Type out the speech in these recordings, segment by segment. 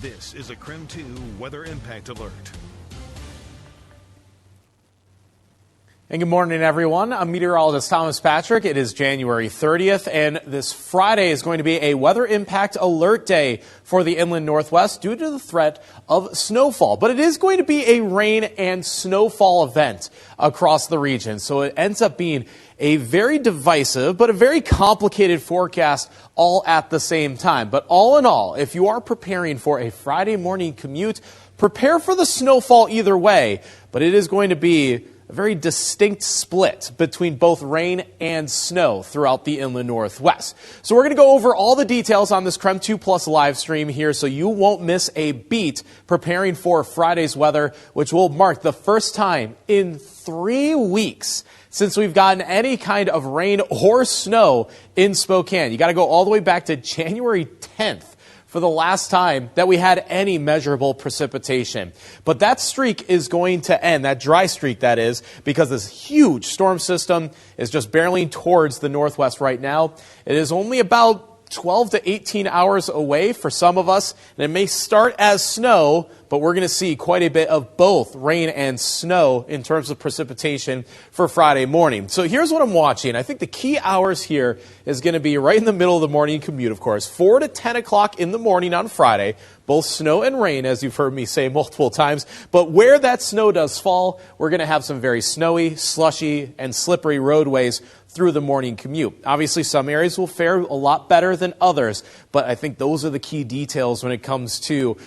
This is a KREM 2 Weather Impact Alert. And good morning, everyone. I'm meteorologist Thomas Patrick. It is January 30th, and this Friday is going to be a weather impact alert day for the inland Northwest due to the threat of snowfall. But it is going to be a rain and snowfall event across the region. So it ends up being a very divisive but a very complicated forecast all at the same time. But all in all, if you are preparing for a Friday morning commute, prepare for the snowfall either way. But it is going to be a very distinct split between both rain and snow throughout the inland Northwest. So we're going to go over all the details on this KREM 2 Plus live stream here so you won't miss a beat preparing for Friday's weather, which will mark the first time in 3 weeks since we've gotten any kind of rain or snow in Spokane. You got to go all the way back to January 10th. For the last time that we had any measurable precipitation. But that streak is going to end, that dry streak that is, because this huge storm system is just barreling towards the northwest right now. It is only about 12 to 18 hours away for some of us, and it may start as snow, but we're going to see quite a bit of both rain and snow in terms of precipitation for Friday morning. So here's what I'm watching. I think the key hours here is going to be right in the middle of the morning commute, of course, 4 to 10 o'clock in the morning on Friday, both snow and rain, as you've heard me say multiple times. But where that snow does fall, we're going to have some very snowy, slushy, and slippery roadways through the morning commute. Obviously, some areas will fare a lot better than others, but I think those are the key details when it comes to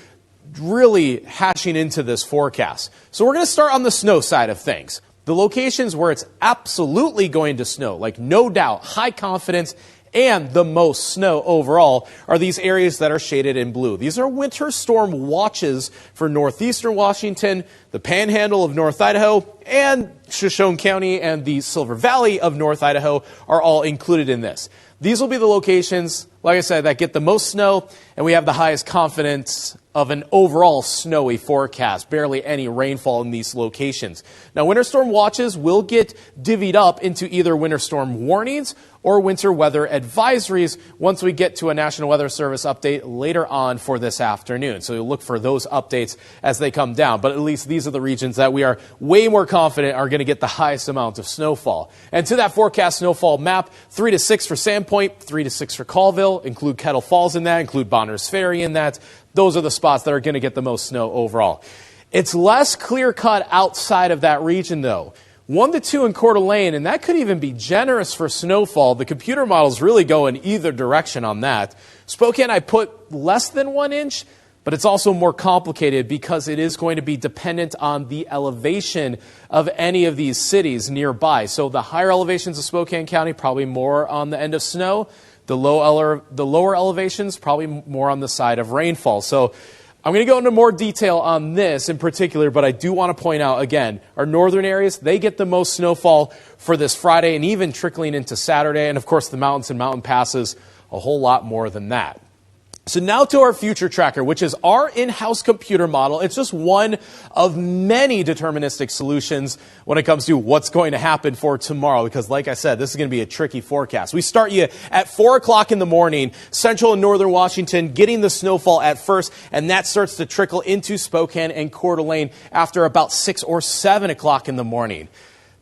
really hashing into this forecast. So we're going to start on the snow side of things. The locations where it's absolutely going to snow, like no doubt, high confidence, and the most snow overall are these areas that are shaded in blue. These are winter storm watches for northeastern Washington, the panhandle of North Idaho, and Shoshone County and the Silver Valley of North Idaho are all included in this. These will be the locations, like I said, that get the most snow, and we have the highest confidence of an overall snowy forecast. Barely any rainfall in these locations. Now, winter storm watches will get divvied up into either winter storm warnings or winter weather advisories once we get to a National Weather Service update later on for this afternoon. So you'll look for those updates as they come down. But at least these are the regions that we are way more confident are going to get the highest amount of snowfall. And to that forecast snowfall map, 3 to 6 for Sandpoint, 3 to 6 for Colville, include Kettle Falls in that, include Bonners Ferry in that. Those are the spots that are going to get the most snow overall. It's less clear-cut outside of that region, though. 1 to 2 in Coeur d'Alene, and that could even be generous for snowfall. The computer models really go in either direction on that. Spokane, I put less than 1 inch, but it's also more complicated because it is going to be dependent on the elevation of any of these cities nearby. So the higher elevations of Spokane County, probably more on the end of snow. The lower elevations, probably more on the side of rainfall. So I'm going to go into more detail on this in particular, but I do want to point out, again, our northern areas, they get the most snowfall for this Friday and even trickling into Saturday. And, of course, the mountains and mountain passes, a whole lot more than that. So now to our future tracker, which is our in-house computer model. It's just one of many deterministic solutions when it comes to what's going to happen for tomorrow. Because like I said, this is going to be a tricky forecast. We start you at 4 o'clock in the morning, central and northern Washington, getting the snowfall at first. And that starts to trickle into Spokane and Coeur d'Alene after about 6 or 7 o'clock in the morning.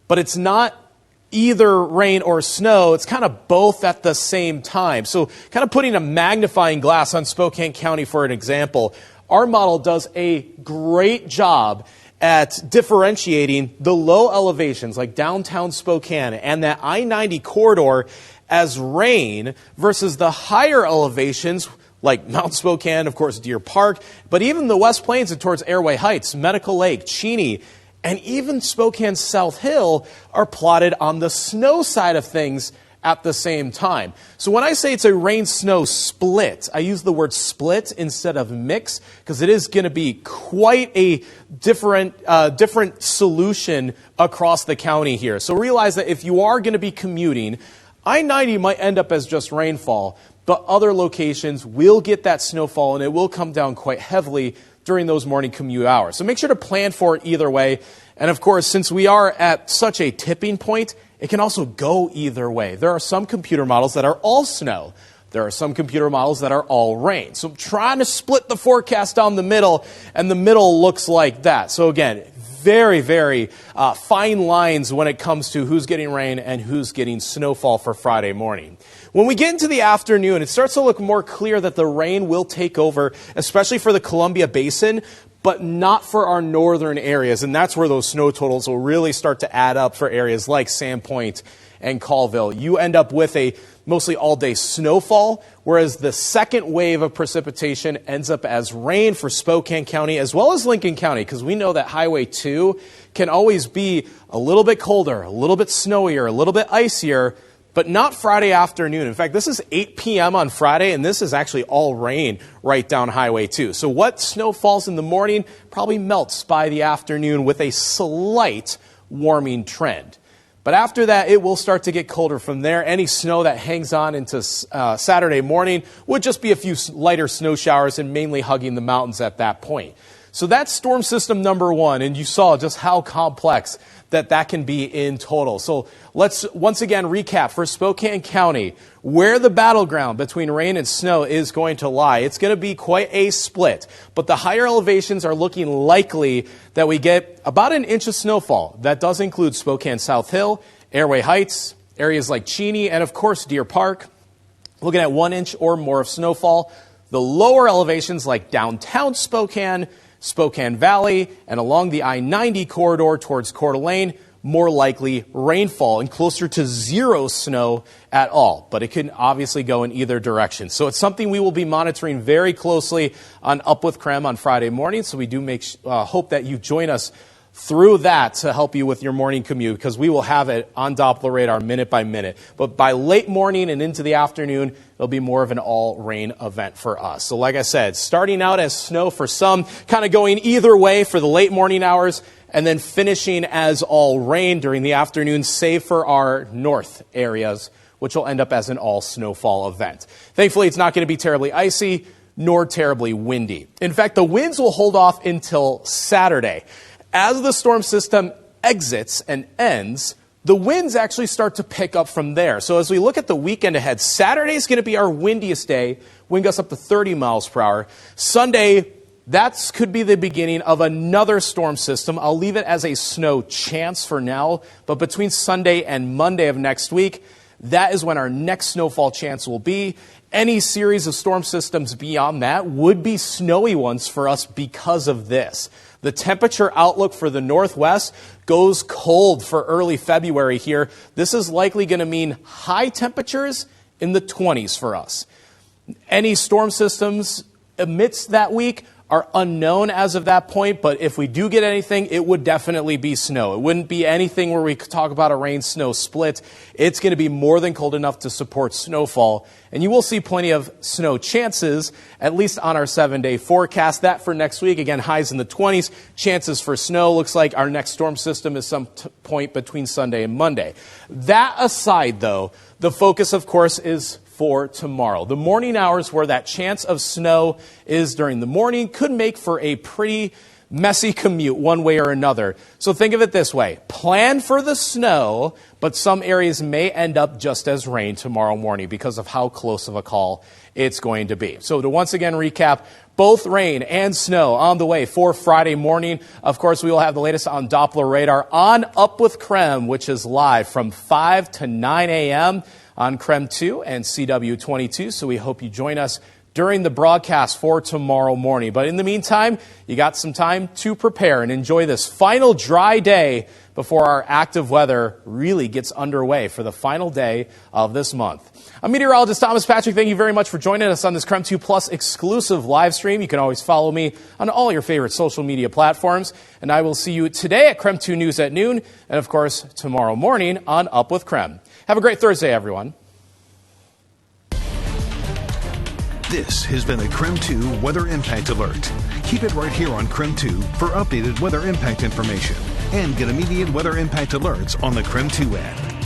But it's not either rain or snow. It's kind of both at the same time. So kind of putting a magnifying glass on Spokane County for an example, our model does a great job at differentiating the low elevations like downtown Spokane and that I-90 corridor as rain versus the higher elevations like Mount Spokane, of course, Deer Park, but even the West Plains and towards Airway Heights, Medical Lake, Cheney, and even Spokane's South Hill are plotted on the snow side of things at the same time. So when I say it's a rain-snow split, I use the word split instead of mix because it is going to be quite a different solution across the county here. So realize that if you are going to be commuting, I-90 might end up as just rainfall, but other locations will get that snowfall and it will come down quite heavily during those morning commute hours. So make sure to plan for it either way. And of course, since we are at such a tipping point, it can also go either way. There are some computer models that are all snow. There are some computer models that are all rain. So I'm trying to split the forecast down the middle, and the middle looks like that. So again, very, very fine lines when it comes to who's getting rain and who's getting snowfall for Friday morning. When we get into the afternoon, it starts to look more clear that the rain will take over, especially for the Columbia Basin, but not for our northern areas. And that's where those snow totals will really start to add up for areas like Sandpoint and Colville. You end up with a mostly all-day snowfall, whereas the second wave of precipitation ends up as rain for Spokane County as well as Lincoln County, because we know that Highway 2 can always be a little bit colder, a little bit snowier, a little bit icier, but not Friday afternoon. In fact, this is 8 p.m. on Friday, and this is actually all rain right down Highway 2. So what snow falls in the morning probably melts by the afternoon with a slight warming trend. But after that, it will start to get colder from there. Any snow that hangs on into Saturday morning would just be a few lighter snow showers and mainly hugging the mountains at that point. So that's storm system number one, and you saw just how complex that can be in total. So let's once again recap for Spokane County where the battleground between rain and snow is going to lie. It's going to be quite a split, but the higher elevations are looking likely that we get about an inch of snowfall. That does include Spokane South Hill, Airway Heights, areas like Cheney, and of course Deer Park. Looking at 1 inch or more of snowfall. The lower elevations like downtown Spokane, Spokane Valley, and along the I-90 corridor towards Coeur d'Alene, more likely rainfall and closer to zero snow at all. But it can obviously go in either direction. So it's something we will be monitoring very closely on Up with KREM on Friday morning. So we do hope that you join us through that to help you with your morning commute, because we will have it on Doppler radar minute by minute. But by late morning and into the afternoon, it'll be more of an all-rain event for us. So like I said, starting out as snow for some, kind of going either way for the late morning hours, and then finishing as all rain during the afternoon, save for our north areas, which will end up as an all snowfall event. Thankfully, it's not going to be terribly icy nor terribly windy. In fact, the winds will hold off until Saturday. As the storm system exits and ends, the winds actually start to pick up from there. So as we look at the weekend ahead, Saturday is going to be our windiest day, wind gusts up to 30 miles per hour. Sunday, that could be the beginning of another storm system. I'll leave it as a snow chance for now, but between Sunday and Monday of next week, that is when our next snowfall chance will be. Any series of storm systems beyond that would be snowy ones for us because of this. The temperature outlook for the Northwest goes cold for early February here. This is likely going to mean high temperatures in the 20s for us. Any storm systems amidst that week are unknown as of that point, but if we do get anything, it would definitely be snow. It wouldn't be anything where we could talk about a rain-snow split. It's going to be more than cold enough to support snowfall, and you will see plenty of snow chances, at least on our 7-day forecast. That for next week, again, highs in the 20s, chances for snow. Looks like our next storm system is some point between Sunday and Monday. That aside, though, the focus, of course, is for tomorrow. The morning hours where that chance of snow is during the morning could make for a pretty messy commute one way or another. So think of it this way. Plan for the snow, but some areas may end up just as rain tomorrow morning because of how close of a call it's going to be. So to once again recap, both rain and snow on the way for Friday morning. Of course, we will have the latest on Doppler radar on Up with KREM, which is live from 5 to 9 a.m. on KREM 2 and CW 22. So we hope you join us during the broadcast for tomorrow morning. But in the meantime, you got some time to prepare and enjoy this final dry day before our active weather really gets underway for the final day of this month. I'm meteorologist Thomas Patrick. Thank you very much for joining us on this KREM 2 Plus exclusive live stream. You can always follow me on all your favorite social media platforms. And I will see you today at KREM 2 News at noon. And of course, tomorrow morning on Up with KREM. Have a great Thursday, everyone. This has been a KREM 2 Weather Impact Alert. Keep it right here on KREM 2 for updated weather impact information and get immediate weather impact alerts on the KREM 2 app.